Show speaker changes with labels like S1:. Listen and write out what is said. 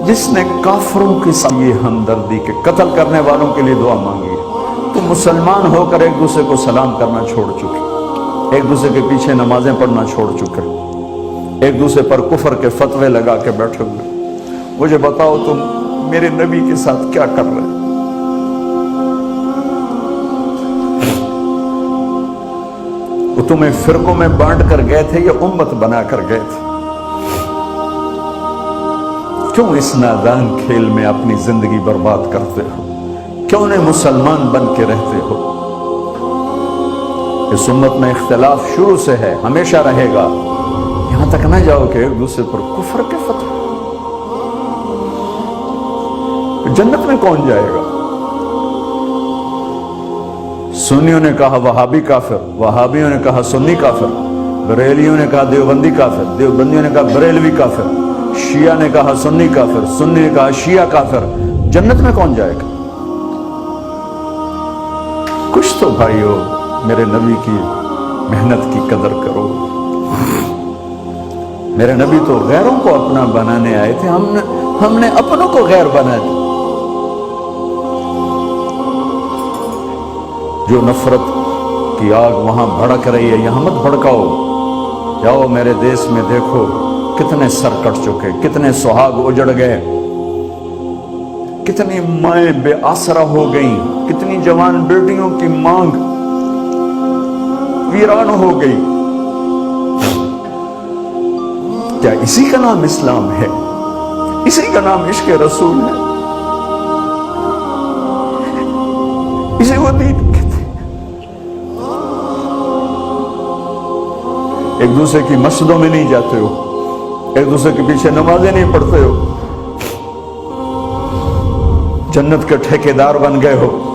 S1: جس نے کافروں کے ساتھ یہ ہمدردی کے قتل کرنے والوں کے لیے دعا مانگی ہے، تو مسلمان ہو کر ایک دوسرے کو سلام کرنا چھوڑ چکے، ایک دوسرے کے پیچھے نمازیں پڑھنا چھوڑ چکے، ایک دوسرے پر کفر کے فتوے لگا کے بیٹھے ہوئے۔ مجھے بتاؤ تم میرے نبی کے ساتھ کیا کر رہے؟ وہ تمہیں فرقوں میں بانٹ کر گئے تھے یا امت بنا کر گئے تھے؟ کیوں اس نادان کھیل میں اپنی زندگی برباد کرتے ہو؟ کیوں نے مسلمان بن کے رہتے ہو؟ اس امت میں اختلاف شروع سے ہے، ہمیشہ رہے گا، یہاں تک نہ جاؤ کہ ایک دوسرے پر کفر کے فتوے۔ جنت میں کون جائے گا؟ سنیوں نے کہا وہابی کافر، وہابیوں نے کہا سنی کافر، بریلیوں نے کہا دیوبندی کافر، دیوبندیوں نے کہا بریلوی کافر، شیعہ نے کہا سنی کافر، سنی نے کہا شیعہ کافر۔ جنت میں کون جائے گا؟ کچھ تو بھائیو میرے نبی کی محنت کی قدر کرو۔ میرے نبی تو غیروں کو اپنا بنانے آئے تھے، ہم نے اپنوں کو غیر بنا دیا۔ جو نفرت کی آگ وہاں بھڑک رہی ہے، یہاں مت بھڑکاؤ۔ جاؤ میرے دیس میں دیکھو کتنے سر کٹ چکے، کتنے سہاگ اجڑ گئے، کتنی مائیں بے آسرا ہو گئیں، کتنی جوان بیٹیوں کی مانگ ویران ہو گئی۔ کیا اسی کا نام اسلام ہے؟ اسی کا نام عشق رسول ہے؟ اسے وہ دین کہتے ہیں؟ ایک دوسرے کی مسجدوں میں نہیں جاتے ہو، ایک دوسرے کے پیچھے نمازیں نہیں پڑھتے ہو، جنت کے ٹھیکیدار بن گئے ہو۔